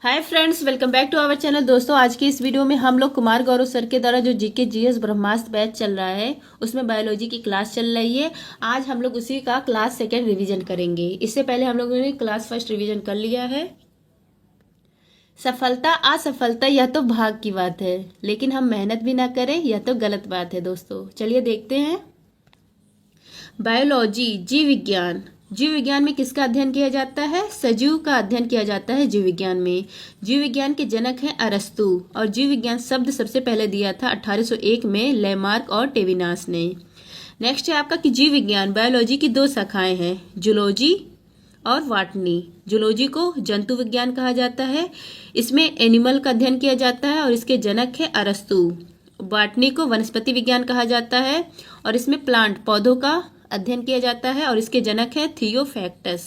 Hi friends, welcome back to our channel. दोस्तों, आज की इस वीडियो में हम लोग कुमार गौरव सर के द्वारा जो जीके जीएस ब्रह्मास्त्र बैच चल रहा है उसमें बायोलॉजी की क्लास चल रही है। आज हम लोग उसी का क्लास सेकेंड रिवीजन करेंगे। इससे पहले हम लोगों ने क्लास फर्स्ट रिवीजन कर लिया है। सफलता असफलता यह तो भाग की बात है, लेकिन हम मेहनत भी ना करें यह तो गलत बात है। दोस्तों चलिए देखते हैं। बायोलॉजी जीव विज्ञान। जीव विज्ञान में किसका अध्ययन किया जाता है? सजीव का अध्ययन किया जाता है जीव विज्ञान में। जीव विज्ञान के जनक हैं अरस्तु, और जीव विज्ञान शब्द सबसे पहले दिया था 1801 में लेमार्क और टेविनास ने। नेक्स्ट है आपका कि जीव विज्ञान बायोलॉजी की दो शाखाएं हैं, जूलॉजी और बॉटनी। जूलॉजी को जंतु विज्ञान कहा जाता है, इसमें एनिमल का अध्ययन किया जाता है और इसके जनक है अरस्तु। बॉटनी को वनस्पति विज्ञान कहा जाता है और इसमें प्लांट पौधों का अध्ययन किया जाता है और इसके जनक है थियोफैक्टस।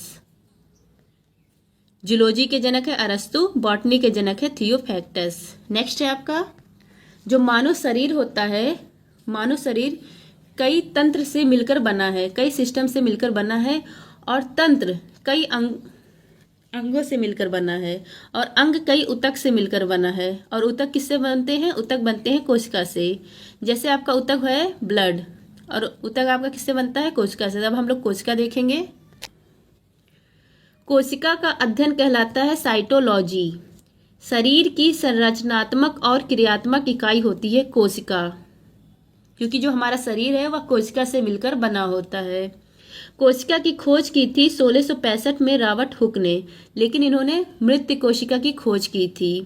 जूलॉजी के जनक है अरस्तु, बॉटनी के जनक है थियोफैक्टस। नेक्स्ट है आपका जो मानव शरीर होता है, मानव शरीर कई तंत्र से मिलकर बना है, कई सिस्टम से मिलकर बना है, और तंत्र कई अंगों से मिलकर बना है, और अंग कई ऊतक से मिलकर बना है। और ऊतक किससे बनते हैं? ऊतक बनते हैं कोशिका से। जैसे आपका ऊतक है ब्लड, और ऊतक आपका किससे बनता है? कोशिका से। अब हम लोग कोशिका देखेंगे। कोशिका का अध्ययन कहलाता है साइटोलॉजी। शरीर की संरचनात्मक और क्रियात्मक इकाई होती है कोशिका, क्योंकि जो हमारा शरीर है वह कोशिका से मिलकर बना होता है। कोशिका की खोज की थी 1665 में रॉबर्ट हुक ने, लेकिन इन्होंने मृत कोशिका की खोज की थी।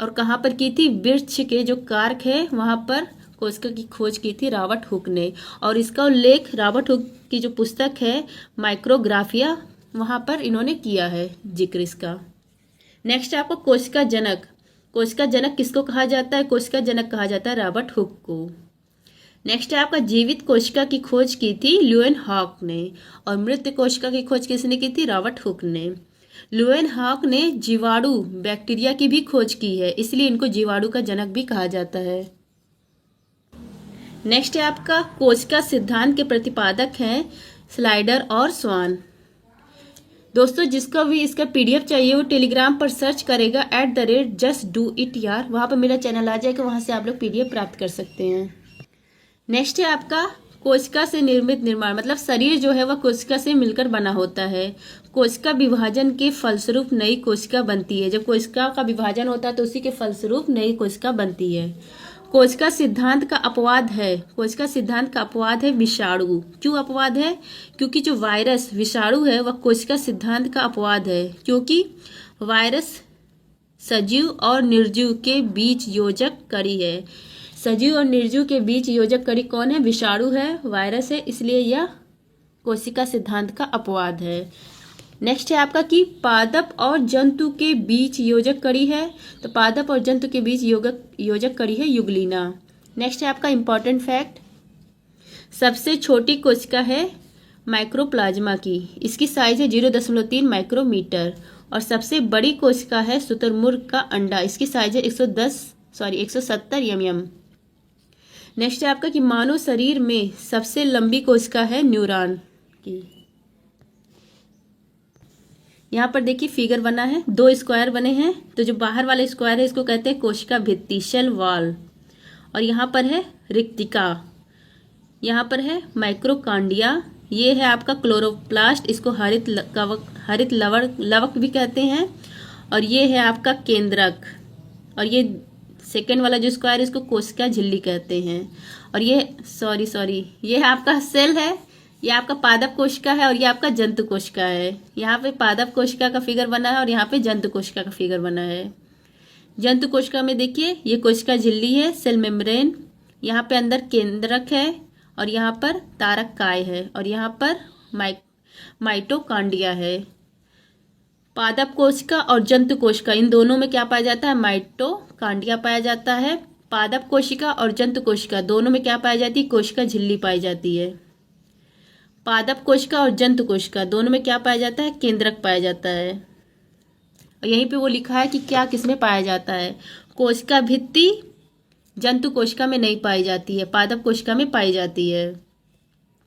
और कहाँ पर की थी? वृक्ष के जो कार्क है वहां पर कोशिका की खोज की थी रॉबर्ट हुक ने, और इसका उल्लेख रॉबर्ट हुक की जो पुस्तक है माइक्रोग्राफिया, वहां पर इन्होंने किया है जिक्र इसका। नेक्स्ट है आपको कोशिका जनक। कोशिका जनक किसको कहा जाता है? कोशिका जनक कहा जाता है रॉबर्ट हुक को। नेक्स्ट है आपका जीवित कोशिका की खोज की थी ल्यूएनहॉक ने, और मृत कोशिका की खोज किसने की थी? रॉबर्ट हुक ने। ल्यूएनहॉक ने जीवाणु बैक्टीरिया की भी खोज की है, इसलिए इनको जीवाणु का जनक भी कहा जाता है। नेक्स्ट है आपका कोशिका सिद्धांत के प्रतिपादक हैं स्लाइडर और स्वान। दोस्तों, जिसको भी इसका पीडीएफ चाहिए वो टेलीग्राम पर सर्च करेगा @justdoit यार, वहां पर मेरा चैनल आ जाएगा, वहां से आप लोग पीडीएफ प्राप्त कर सकते हैं। नेक्स्ट है आपका कोशिका से निर्मित निर्माण, मतलब शरीर जो है वह कोशिका से मिलकर बना होता है। कोशिका विभाजन के फलस्वरूप नई कोशिका बनती है। जब कोशिका का विभाजन होता है तो उसी के फलस्वरूप नई कोशिका बनती है। कोशिका सिद्धांत का अपवाद है, कोशिका सिद्धांत का अपवाद है विषाणु। क्यों अपवाद है? क्योंकि जो वायरस विषाणु है वह कोशिका सिद्धांत का अपवाद है, क्योंकि वायरस सजीव और निर्जीव के बीच योजक कड़ी है। सजीव और निर्जीव के बीच योजक कड़ी कौन है? विषाणु है, वायरस है, इसलिए यह कोशिका सिद्धांत का अपवाद है। नेक्स्ट है आपका कि पादप और जंतु के बीच योजक कड़ी है, तो पादप और जंतु के बीच योजक कड़ी है युगलीना। नेक्स्ट है आपका इंपॉर्टेंट फैक्ट, सबसे छोटी कोशिका है माइक्रोप्लाज्मा की, इसकी साइज है 0.3 माइक्रोमीटर, और सबसे बड़ी कोशिका है शुतुरमुर्ग का अंडा, इसकी साइज है 170 mm। नेक्स्ट है आपका कि मानव शरीर में सबसे लंबी कोशिका है न्यूरॉन की। यहाँ पर देखिए फिगर बना है, दो स्क्वायर बने हैं, तो जो बाहर वाला स्क्वायर है इसको कहते हैं कोशिका भित्ति, सेल वॉल, और यहाँ पर है रिक्तिका, यहाँ पर है माइक्रोकांडिया, ये है आपका क्लोरोप्लास्ट, इसको हरित लवक भी कहते हैं, और ये है आपका केंद्रक, और ये सेकेंड वाला जो स्क्वायर है इसको कोशिका झिल्ली कहते हैं। और ये ये है आपका सेल है, ये आपका पादप कोशिका है, और ये आपका जंतु कोशिका है। यहाँ पे पादप कोशिका का फिगर बना है और यहाँ पे जंतु कोशिका का फिगर बना है। जंतु कोशिका में देखिए ये कोशिका झिल्ली है, सेल मेम्ब्रेन, यहाँ पे अंदर केंद्रक है, और यहाँ पर तारक काय है, और यहाँ पर माइटोकांडिया है। पादप कोशिका और जंतु कोशिका इन दोनों में क्या पाया जाता है? माइटोकांडिया पाया जाता है। पादप कोशिका और जंतु कोशिका दोनों में क्या पाई जाती है? कोशिका झिल्ली पाई जाती है। पादप कोशिका और जंतु कोशिका दोनों में क्या पाया जाता है? केंद्रक पाया जाता है। और यहीं पे वो लिखा है कि क्या किसमें पाया जाता है। कोशिका भित्ति जंतु कोशिका में नहीं पाई जाती है, पादप कोशिका में पाई जाती है।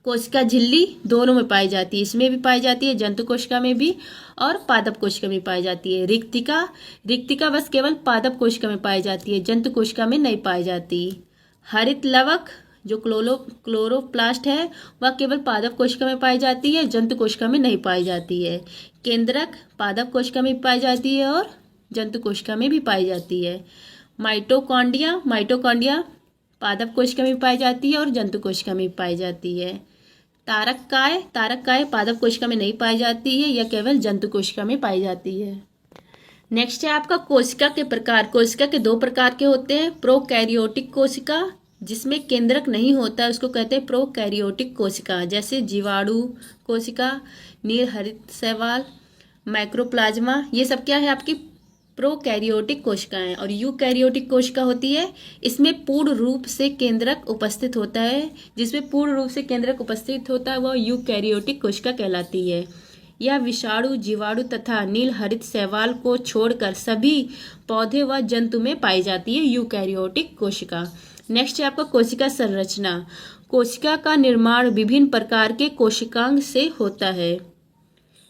कोशिका झिल्ली दोनों में पाई जाती है, इसमें भी पाई जाती है, जंतु कोशिका में भी और पादप कोशिका में पाई जाती है। रिक्तिका, रिक्तिका बस केवल पादप कोशिका में पाई जाती है, जंतु कोशिका में नहीं पाई जाती। हरित लवक जो क्लोरोप्लास्ट है वह केवल पादप कोशिका में पाई जाती है, जंतु कोशिका में नहीं पाई जाती है। केंद्रक पादप कोशिका में पाई जाती है और जंतु कोशिका में भी पाई जाती है। माइटोकॉन्ड्रिया, माइटोकॉन्ड्रिया पादप कोशिका में पाई जाती है और जंतु कोशिका में पाई जाती है। तारककाय, तारककाय पादप कोशिका में नहीं पाई जाती है, यह केवल जंतु कोशिका में पाई जाती है। नेक्स्ट है आपका कोशिका के प्रकार। कोशिका के दो प्रकार के होते हैं। प्रोकैरियोटिक कोशिका जिसमें केंद्रक नहीं होता है उसको कहते हैं प्रोकैरियोटिक कोशिका, जैसे जीवाणु कोशिका, नीलहरित शैवाल, माइक्रोप्लाज्मा, ये सब क्या है आपकी प्रोकैरियोटिक कोशिकाएं। और यूकैरियोटिक कोशिका होती है, इसमें पूर्ण रूप से केंद्रक उपस्थित होता है, जिसमें पूर्ण रूप से केंद्रक उपस्थित होता है वह यूकैरियोटिक कोशिका कहलाती है। यह विषाणु, जीवाणु तथा नीलहरित शैवाल को छोड़कर सभी पौधे व जंतु में पाई जाती है यूकैरियोटिक कोशिका। नेक्स्ट है आपका कोशिका संरचना। कोशिका का निर्माण विभिन्न प्रकार के कोशिकांग से होता है,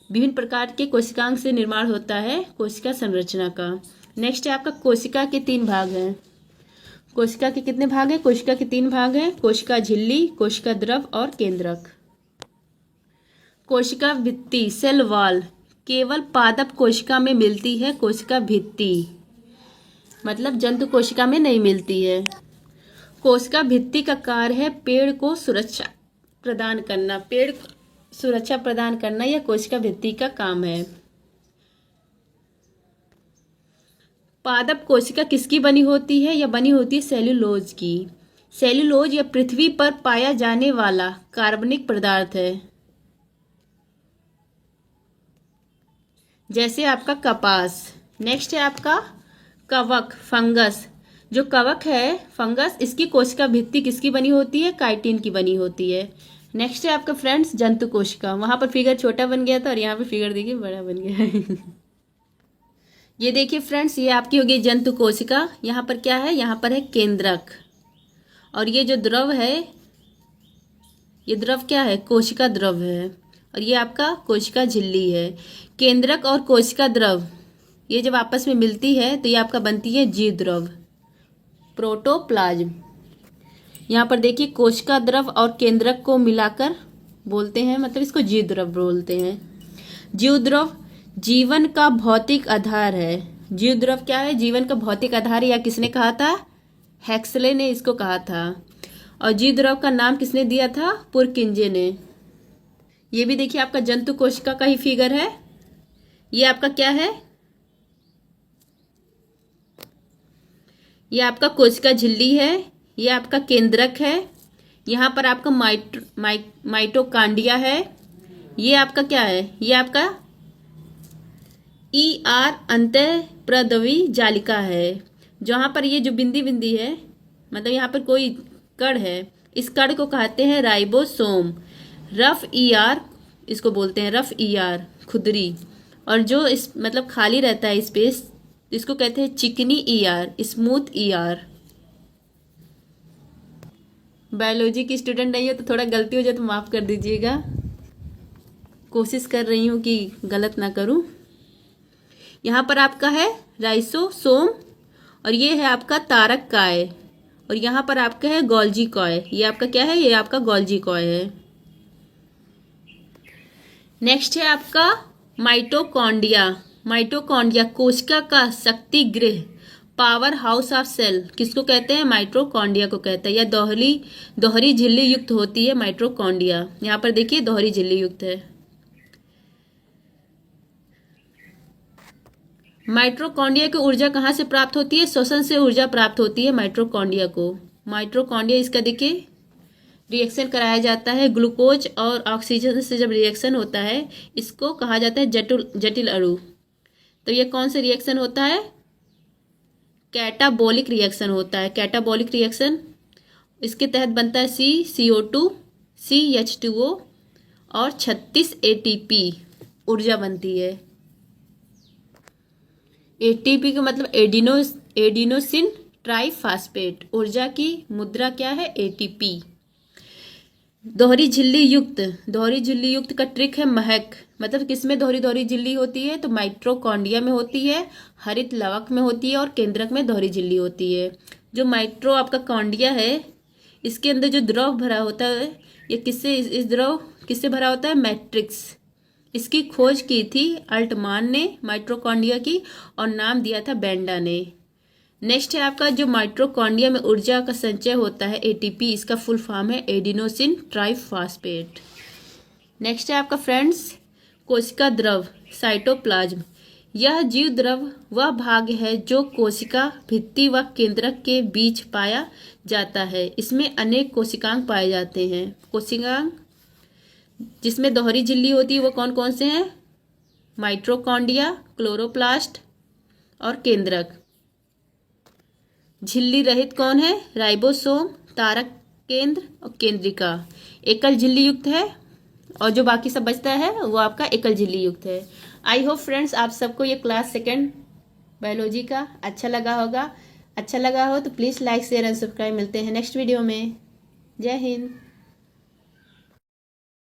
विभिन्न प्रकार के कोशिकांग से निर्माण होता है कोशिका संरचना का। नेक्स्ट है आपका कोशिका के 3 भाग हैं। कोशिका के कितने भाग हैं? कोशिका के 3 भाग हैं, कोशिका झिल्ली, कोशिका द्रव और केंद्रक। कोशिका भित्ति सेल वॉल केवल पादप कोशिका में मिलती है, कोशिका भित्ति मतलब जंतु कोशिका में नहीं मिलती है। कोशिका भित्ति का कार्य है पेड़ को सुरक्षा प्रदान करना, पेड़ सुरक्षा प्रदान करना यह कोशिका भित्ति का काम है। पादप कोशिका किसकी बनी होती है? यह बनी होती है सेल्यूलोज की। सेल्यूलोज यह पृथ्वी पर पाया जाने वाला कार्बनिक पदार्थ है, जैसे आपका कपास। नेक्स्ट है आपका कवक फंगस। जो कवक है फंगस, इसकी कोशिका भित्ति किसकी बनी होती है? काइटिन की बनी होती है। नेक्स्ट है आपका फ्रेंड्स जंतु कोशिका। वहां पर फिगर छोटा बन गया था और यहाँ पे फिगर देखिए बड़ा बन गया है। ये देखिए फ्रेंड्स, ये आपकी होगी जंतु कोशिका। यहाँ पर क्या है? यहाँ पर है केंद्रक, और ये जो द्रव है, ये द्रव क्या है? कोशिका द्रव है, और ये आपका कोशिका झिल्ली है। केंद्रक और कोशिका द्रव ये जब आपस में मिलती है तो ये आपका बनती है जीव द्रव, प्रोटोप्लाज्म। यहाँ पर देखिए कोशिका द्रव और केंद्रक को मिलाकर बोलते हैं, मतलब इसको जीव द्रव बोलते हैं। जीव द्रव जीवन का भौतिक आधार है। जीव द्रव क्या है? जीवन का भौतिक आधार है। या किसने कहा था? हेक्सले ने इसको कहा था। और जीव द्रव का नाम किसने दिया था? पुरकिंजे ने। ये भी देखिए आपका जंतु कोशिका का ही फिगर है। ये आपका क्या है? ये आपका कोशिका झिल्ली है, ये आपका केंद्रक है, यहाँ पर आपका माइटोकांड्रिया है, ये आपका क्या है? ये आपका ER अंतःप्रद्रवी जालिका है। जहाँ पर ये जो बिंदी बिंदी है, मतलब यहाँ पर कोई कण है, इस कण को कहते हैं राइबोसोम। रफ ER इसको बोलते हैं, रफ ER खुदरी। और जो इस मतलब खाली रहता है स्पेस, इसको कहते हैं चिकनी ER, स्मूथ ER। बायोलॉजी की स्टूडेंट नहीं हो तो थोड़ा गलती हो जाए तो माफ़ कर दीजिएगा, कोशिश कर रही हूँ कि गलत ना करूँ। यहाँ पर आपका है राइसोसोम, और ये है आपका तारक काय, और यहाँ पर आपका है गोल्जी कॉय। ये आपका क्या है? ये आपका गोल्जी कॉय है। नेक्स्ट है आपका माइटोकॉन्ड्रिया। माइटोकॉन्ड्रिया कोशिका का शक्ति गृह, पावर हाउस ऑफ सेल किसको कहते हैं? माइटोकॉन्ड्रिया को कहते हैं। यह दोहरी झिल्ली युक्त होती है माइटोकॉन्ड्रिया। यहाँ पर देखिए दोहरी झिल्ली युक्त है। माइटोकॉन्ड्रिया की ऊर्जा कहाँ से प्राप्त होती है? श्वसन से ऊर्जा प्राप्त होती है माइटोकॉन्ड्रिया को। माइटोकॉन्ड्रिया इसका देखिए रिएक्शन कराया जाता है, ग्लूकोज और ऑक्सीजन से जब रिएक्शन होता है इसको कहा जाता है जटिल अणु। तो ये कौन सा रिएक्शन होता है? कैटाबॉलिक रिएक्शन होता है। कैटाबॉलिक रिएक्शन, इसके तहत बनता है CO2, CH2O और 36 ATP ऊर्जा बनती है। ATP का मतलब एडिनोसिन ट्राइफॉस्फेट। ऊर्जा की मुद्रा क्या है? ATP। दोहरी झिल्ली युक्त का ट्रिक है महक। मतलब किसमें दोहरी दोहरी झिल्ली होती है? तो माइट्रोकॉन्ड्रिया में होती है, हरित लवक में होती है और केंद्रक में दोहरी झिल्ली होती है। जो माइट्रो आपका कॉन्डिया है, इसके अंदर जो द्रव भरा होता है, ये किससे, इस द्रव किससे भरा होता है? मैट्रिक्स। इसकी खोज की थी अल्टमान ने माइट्रोकॉन्ड्रिया की, और नाम दिया था बेंडा ने। नेक्स्ट है आपका जो माइट्रोकॉन्ड्रिया में ऊर्जा का संचय होता है एटीपी, इसका फुल फॉर्म है एडिनोसिन ट्राइफॉस्फेट। नेक्स्ट है आपका फ्रेंड्स कोशिका द्रव साइटोप्लाज्म। यह जीव द्रव वह भाग है जो कोशिका भित्ति व केंद्रक के बीच पाया जाता है। इसमें अनेक कोशिकांग पाए जाते हैं। कोशिकांग जिसमें दोहरी झिल्ली होती है वो कौन कौन से हैं? माइट्रोकॉन्ड्रिया, क्लोरोप्लास्ट और केंद्रक। झिल्ली रहित कौन है? राइबोसोम, तारक केंद्र और केंद्रिका। एकल झिल्ली युक्त है, और जो बाकी सब बचता है वो आपका एकल झिल्ली युक्त है। आई होप फ्रेंड्स आप सबको ये क्लास 2 बायोलॉजी का अच्छा लगा होगा। अच्छा लगा हो तो please like share and subscribe. मिलते हैं नेक्स्ट वीडियो में। जय हिंद।